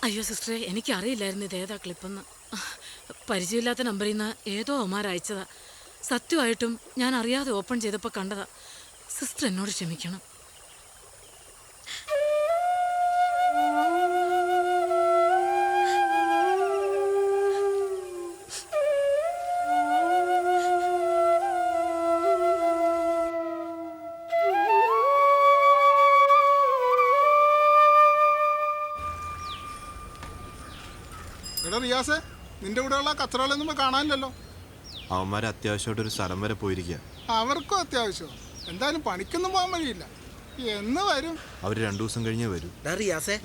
അയ്യോ സിസ്റ്ററെ, എനിക്കറിയില്ലായിരുന്നു ഇത് ഏതാ ക്ലിപ്പെന്ന്. പരിചയമില്ലാത്ത നമ്പറിൽ നിന്ന് ഏതോ അവന്മാർ അയച്ചതാ. സത്യമായിട്ടും ഞാൻ അറിയാതെ ഓപ്പൺ ചെയ്തപ്പോൾ കണ്ടതാ. സിസ്റ്റർ എന്നോട് ക്ഷമിക്കണം. എടാ റിയാസേ, നിന്റെ കൂടെയുള്ള കച്ചറകളൊന്നും കാണാനില്ലല്ലോ. അവന്മാരെ അത്യാവശ്യമായിട്ടൊരു സ്ഥലം വരെ പോയിരിക്കുക. അവർക്കും അത്യാവശ്യം. എന്തായാലും പണിക്കൊന്നും പോകാൻ വഴിയില്ല. എന്ന് വരും? അവർ 2 ദിവസം കഴിഞ്ഞേ വരൂ. റിയാസേ